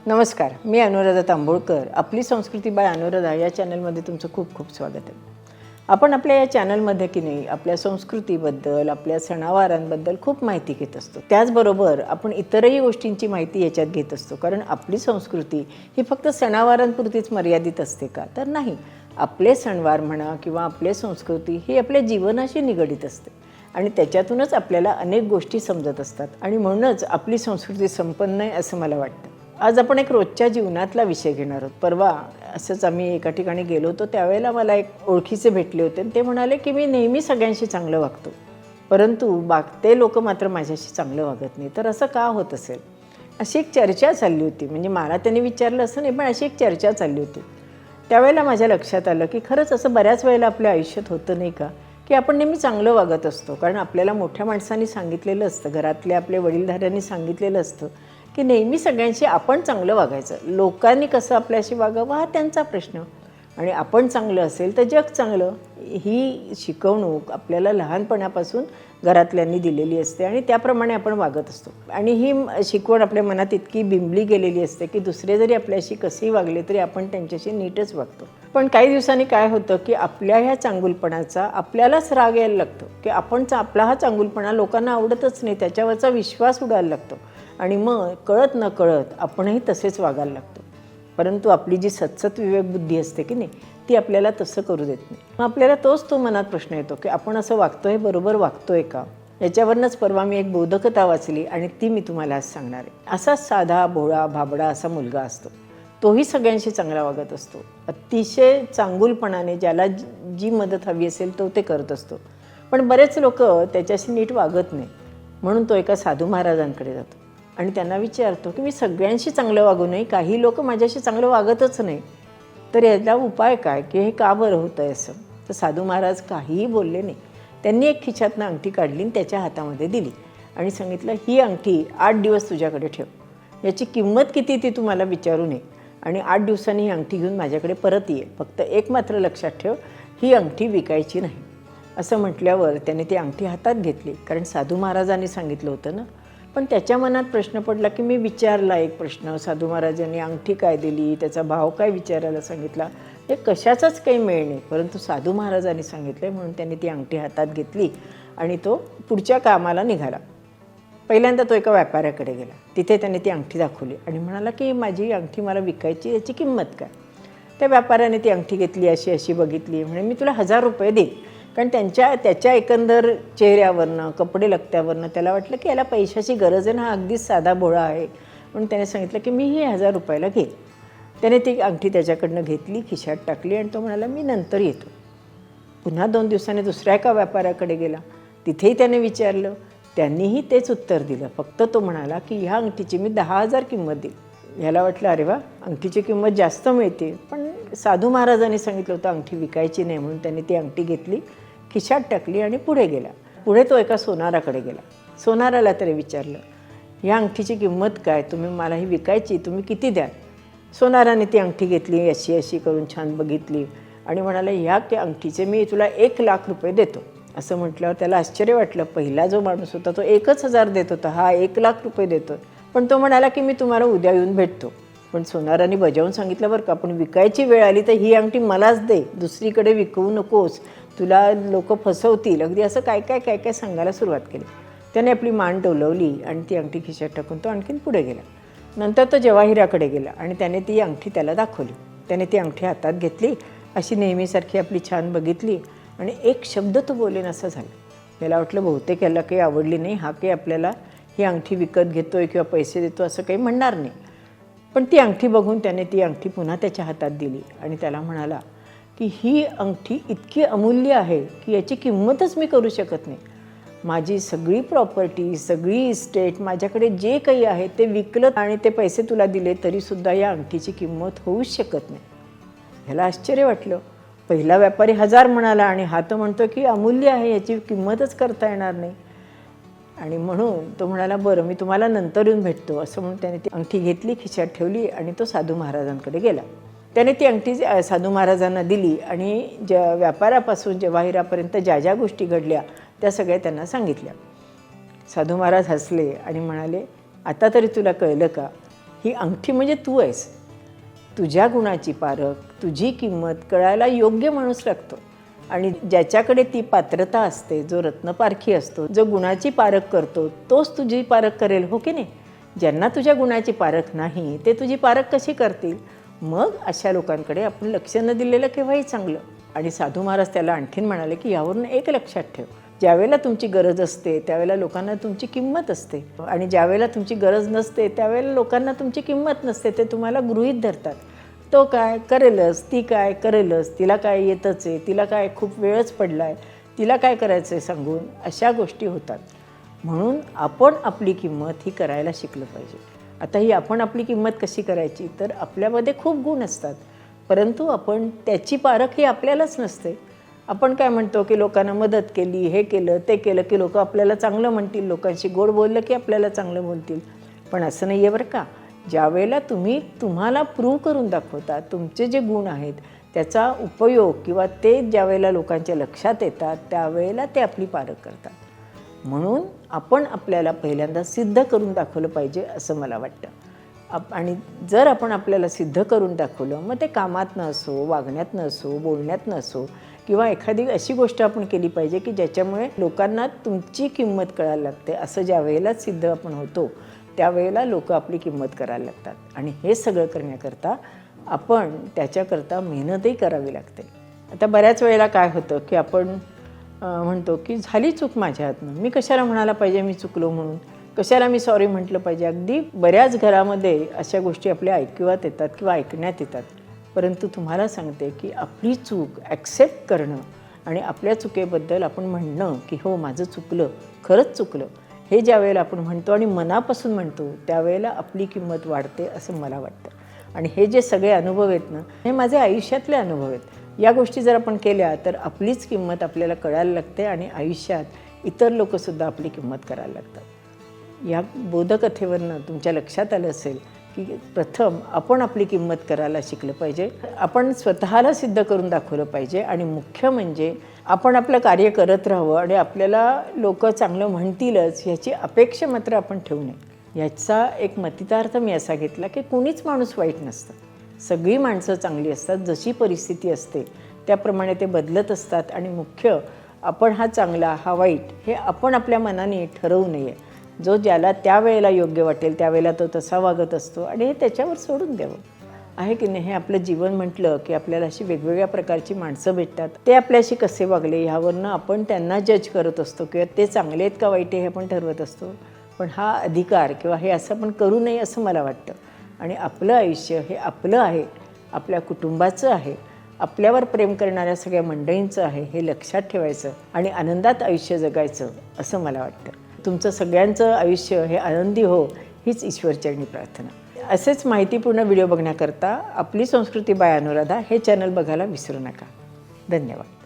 नमस्कार, मी अनुराधा तांबोळकर. आपली संस्कृती बाय अनुराधा या चॅनलमध्ये तुमचं खूप खूप स्वागत आहे. आपण आपल्या या चॅनलमध्ये की नाही आपल्या संस्कृतीबद्दल, आपल्या सणावारांबद्दल खूप माहिती घेत असतो. त्याचबरोबर आपण इतरही गोष्टींची माहिती याच्यात घेत असतो. कारण आपली संस्कृती ही फक्त सणावारांपुरतीच मर्यादित असते का? तर नाही. आपले सणवार म्हणा किंवा आपली संस्कृती ही आपल्या जीवनाशी निगडीत असते आणि त्याच्यातूनच आपल्याला अनेक गोष्टी समजत असतात आणि म्हणूनच आपली संस्कृती संपन्न आहे असं मला वाटतं. आज आपण एक रोजच्या जीवनातला विषय घेणार आहोत. परवा असंच आम्ही एका ठिकाणी गेलो होतो, त्यावेळेला मला एक ओळखीचे भेटले होते आणि ते म्हणाले की मी नेहमी सगळ्यांशी चांगलं वागतो, परंतु ते लोक मात्र माझ्याशी चांगलं वागत नाही. तर असं का होत असेल? अशी एक चर्चा चालली होती. म्हणजे मला त्यांनी विचारलं असं नाही, पण अशी एक चर्चा चालली होती. त्यावेळेला माझ्या लक्षात आलं की खरंच असं बऱ्याच वेळेला आपल्या आयुष्यात होतं नाही का, की आपण नेहमी चांगलं वागत असतो. कारण आपल्याला मोठ्या माणसांनी सांगितलेलं असतं, घरातल्या आपल्या वडीलधाऱ्यांनी सांगितलेलं असतं की नेहमी सगळ्यांशी आपण चांगलं वागायचं. लोकांनी कसं आपल्याशी वागावं हा त्यांचा प्रश्न, आणि आपण चांगलं असेल तर जग चांगलं. ही शिकवणूक आपल्याला लहानपणापासून घरातल्यांनी दिलेली असते आणि त्याप्रमाणे आपण वागत असतो. आणि ही शिकवण आपल्या मनात इतकी बिंबली गेलेली असते की दुसरे जरी आपल्याशी कसेही वागले तरी आपण त्यांच्याशी नीटच वागतो. पण काही दिवसांनी काय होतं की आपल्या ह्या चांगुलपणाचा आपल्यालाच राग यायला लागतो की आपला हा चांगुलपणा लोकांना आवडतच नाही, त्याच्यावरचा विश्वास उडायला लागतो आणि मग कळत न कळत आपणही तसेच वागायला लागतो. परंतु आपली जी सतसत विवेक बुद्धी असते की नाही ती आपल्याला तसं करू देत नाही. मग आपल्याला तो मनात प्रश्न येतो की आपण असं वागतोय, बरोबर वागतोय का? याच्यावरनंच परवा मी एक बोधकथा वाचली आणि ती मी तुम्हाला आज सांगणार आहे. असाच साधा भोळा भाबडा असा मुलगा असतो. तोही सगळ्यांशी चांगला वागत असतो. अतिशय चांगुलपणाने ज्याला जी मदत हवी असेल तो ते करत असतो. पण बरेच लोक त्याच्याशी नीट वागत नाही, म्हणून तो एका साधू महाराजांकडे जातो आणि त्यांना विचारतो की मी सगळ्यांशी चांगलं वागू नये, काही लोक माझ्याशी चांगलं वागतच नाही, तर याचा उपाय काय, की हे का बरं होतं आहे असं? तर साधू महाराज काहीही बोलले नाही. त्यांनी एक खिशातनं अंगठी काढली आणि त्याच्या हातामध्ये दिली आणि सांगितलं, ही अंगठी 8 दिवस तुझ्याकडे ठेव. याची किंमत किती ती तू मला विचारू नये आणि 8 दिवसांनी ही अंगठी घेऊन माझ्याकडे परत ये. फक्त एक मात्र लक्षात ठेव, ही अंगठी विकायची नाही. असं म्हटल्यावर त्याने ती अंगठी हातात घेतली, कारण साधू महाराजांनी सांगितलं होतं ना. पण त्याच्या मनात प्रश्न पडला की मी विचारला एक प्रश्न, साधू महाराजांनी अंगठी काय दिली, त्याचा भाव काय विचारायला सांगितला, हे कशाचाच काही मेळ नाही. परंतु साधू महाराजांनी सांगितलं म्हणून त्यांनी ती अंगठी हातात घेतली आणि तो पुढच्या कामाला निघाला. पहिल्यांदा तो एका व्यापाऱ्याकडे गेला. तिथे त्याने ती अंगठी दाखवली आणि म्हणाला की माझी अंगठी मला विकायची, याची किंमत काय? त्या व्यापाऱ्याने ती अंगठी घेतली, अशी म्हणे मी तुला 1000 रुपये देईन. कारण त्याच्या एकंदर चेहऱ्यावरनं, कपडे लत्त्यावरनं त्याला वाटलं की याला पैशाची गरज आहे ना, हा अगदीच साधा भोळा आहे. म्हणून त्याने सांगितलं की मी ही 1000 रुपयाला घेईन. त्याने ती अंगठी त्याच्याकडनं घेतली, खिशात टाकली आणि तो म्हणाला मी नंतर येतो. पुन्हा 2 दिवसांनी दुसऱ्या एका व्यापाऱ्याकडे गेला. तिथेही त्याने विचारलं, त्यांनीही तेच उत्तर दिलं. फक्त तो म्हणाला की ह्या अंगठीची मी 10,000 किंमत देईल. ह्याला वाटलं अरे वा, अंगठीची किंमत जास्त मिळते. पण साधू महाराजांनी सांगितलं होतं अंगठी विकायची नाही, म्हणून त्यांनी ती अंगठी घेतली, खिशात टाकली आणि पुढे गेला. पुढे तो एका सोनाराकडे गेला. सोनाराला तरी विचारलं, ह्या अंगठीची किंमत काय, तुम्ही मला ही विकायची, तुम्ही किती द्याल? सोनाराने ती अंगठी घेतली, अशी करून छान बघितली आणि म्हणाला ह्या अंगठीचे मी तुला 1,00,000 रुपये देतो. असं म्हटल्यावर त्याला आश्चर्य वाटलं. पहिला जो माणूस होता तो 1,000 देत होता, हा 1,00,000 रुपये देतो. पण तो म्हणाला की मी तुम्हाला उद्या येऊन भेटतो. पण सोनाराने बजावून सांगितलं बरं का, पण विकायची वेळ आली तर ही अंगठी मलाच दे, दुसरीकडे विकवू नकोस, तुला लोक फसवतील. अगदी असं काय सांगायला सुरुवात केली. त्याने आपली मान डोलवली आणि ती अंगठी खिशात टाकून तो आणखीन पुढे गेला. नंतर तो जवाहिराकडे गेला आणि त्याने ती अंगठी त्याला दाखवली. त्याने ती अंगठी हातात घेतली, अशी नेहमीसारखी आपली छान बघितली आणि एक शब्द तो बोलेन असं झालं. त्याला वाटलं बहुतेक याला काही आवडली नाही, हा काही आपल्याला ही अंगठी विकत घेतोय किंवा पैसे देतो असं काही म्हणणार नाही. पण ती अंगठी बघून त्याने ती अंगठी पुन्हा त्याच्या हातात दिली आणि त्याला म्हणाला की ही अंगठी इतकी अमूल्य आहे की याची किंमतच मी करू शकत नाही. माझी सगळी प्रॉपर्टी, सगळी इस्टेट, माझ्याकडे जे काही आहे ते विकलं आणि ते पैसे तुला दिले तरीसुद्धा या अंगठीची किंमत होऊच शकत नाही. ह्याला आश्चर्य वाटलं. पहिला व्यापारी 1000 म्हणाला आणि हा तो म्हणतो की अमूल्य आहे, याची किंमतच करता येणार नाही. आणि म्हणून तो म्हणाला बरं मी तुम्हाला नंतर येऊन भेटतो. असं म्हणून त्याने ती अंगठी घेतली, खिशात ठेवली आणि तो साधू महाराजांकडे गेला. त्याने ती अंगठी साधू महाराजांना दिली आणि व्यापारापासून जवाहिरापर्यंत ज्या गोष्टी घडल्या त्या सगळ्या त्यांना सांगितल्या. साधू महाराज हसले आणि म्हणाले, आता तरी तुला कळलं का, ही अंगठी म्हणजे तू आहेस. तुझ्या गुणाची पारख, तुझी किंमत कळायला योग्य माणूस लागतो. आणि ज्याच्याकडे ती पात्रता असते, जो रत्नपारखी असतो, जो गुणाची पारख करतो, तोच तुझी पारख करेल, हो की नाही? ज्यांना तुझ्या गुणाची पारख नाही ते तुझी पारख कशी करतील? मग अशा लोकांकडे आपण लक्ष न दिलेलं केव्हाही चांगलं. आणि साधू महाराज त्याला आणखीन म्हणाले की यावरून एक लक्षात ठेव, ज्यावेळेला तुमची गरज असते त्यावेळेला लोकांना तुमची किंमत असते, आणि ज्यावेळेला तुमची गरज नसते त्यावेळेला लोकांना तुमची किंमत नसते. ते तुम्हाला गृहीत धरतात. तो काय करेलच, ती काय करेलच, तिला काय येतच आहे, तिला काय खूप वेळच पडला आहे, तिला काय करायचं आहे सांगून, अशा गोष्टी होतात. म्हणून आपण आपली किंमत ही करायला शिकलं पाहिजे. आता ही आपण आपली किंमत कशी करायची, तर आपल्यामध्ये खूप गुण असतात, परंतु आपण त्याची पारख ही आपल्यालाच नसते. आपण काय म्हणतो की लोकांना मदत केली, हे केलं ते केलं की लोक आपल्याला चांगलं म्हणतील, लोकांशी गोड बोललं की आपल्याला चांगलं बोलतील. पण असं नाही आहे बरं का. ज्यावेळेला तुम्हाला प्रूव्ह करून दाखवता तुमचे जे गुण आहेत त्याचा उपयोग, किंवा ते ज्यावेळेला लोकांच्या लक्षात येतात त्यावेळेला ते आपली पारख करतात. म्हणून आपण आपल्याला पहिल्यांदा सिद्ध करून दाखवलं पाहिजे असं मला वाटतं. आणि जर आपण आपल्याला सिद्ध करून दाखवलं, मग ते कामात असो, वागण्यात असो, बोलण्यात असो, किंवा एखादी अशी गोष्ट आपण केली पाहिजे की ज्याच्यामुळे लोकांना तुमची किंमत कळायला लागते. असं ज्या वेळेला सिद्ध आपण होतो त्यावेळेला लोक आपली किंमत करायला लागतात. आणि हे सगळं करण्याकरता आपण त्याच्याकरता मेहनतही करावी लागते. आता बऱ्याच वेळेला काय होतं की आपण म्हणतो की झाली चूक माझ्या हातनं, मी कशाला म्हणायला पाहिजे मी चुकलो म्हणून, कशाला मी सॉरी म्हटलं पाहिजे. अगदी बऱ्याच घरामध्ये अशा गोष्टी आपल्या ऐकवात येतात किंवा ऐकण्यात येतात. परंतु तुम्हाला सांगते की आपली चूक ॲक्सेप्ट करणं आणि आपल्या चुकीबद्दल आपण म्हणणं की हो माझं चुकलं, खरंच चुकलं, हे ज्या वेळेला आपण म्हणतो आणि मनापासून म्हणतो त्यावेळेला आपली किंमत वाढते असं मला वाटतं. आणि हे जे सगळे अनुभव आहेत ना, हे माझे आयुष्यातले अनुभव आहेत. या गोष्टी जर आपण केल्या तर आपलीच किंमत आपल्याला कळायला लागते आणि आयुष्यात इतर लोकंसुद्धा आपली किंमत करायला लागतात. या बोधकथेवरनं तुमच्या लक्षात आलं असेल की प्रथम आपण आपली किंमत करायला शिकलं पाहिजे, आपण स्वतःला सिद्ध करून दाखवलं पाहिजे, आणि मुख्य म्हणजे आपण आपलं कार्य करत राहावं आणि आपल्याला लोक चांगलं म्हणतीलच ह्याची अपेक्षा मात्र आपण ठेवू नये. याचा एक मतितार्थ मी असा घेतला की कुणीच माणूस वाईट नसतं, सगळी माणसं चांगली असतात. जशी परिस्थिती असते त्याप्रमाणे ते बदलत असतात. आणि मुख्य आपण हा चांगला हा वाईट हे आपण आपल्या मनाने ठरवू नये. जो ज्याला त्यावेळेला योग्य वाटेल त्यावेळेला तो तसा वागत असतो आणि हे त्याच्यावर सोडून द्यावं, आहे की नाही. हे आपलं जीवन म्हटलं की आपल्याला अशी वेगवेगळ्या प्रकारची माणसं भेटतात. ते आपल्याशी कसे वागले ह्यावरनं आपण त्यांना जज करत असतो, किंवा ते चांगले आहेत का वाईट आहे हे आपण ठरवत असतो. पण हा अधिकार किंवा हे असं आपण करू नये असं मला वाटतं. आणि आपलं आयुष्य हे आपलं आहे, आपल्या कुटुंबाचं आहे, आपल्यावर प्रेम करणाऱ्या सगळ्या मंडळींचं आहे, हे लक्षात ठेवायचं आणि आनंदात आयुष्य जगायचं असं मला वाटतं. तुमचं सगळ्यांचं आयुष्य हे आनंदी हो हीच ईश्वरचरणी प्रार्थना. असेच माहितीपूर्ण व्हिडिओ बघण्याकरता आपली संस्कृती बाय अनुराधा हे चॅनल बघायला विसरू नका. धन्यवाद.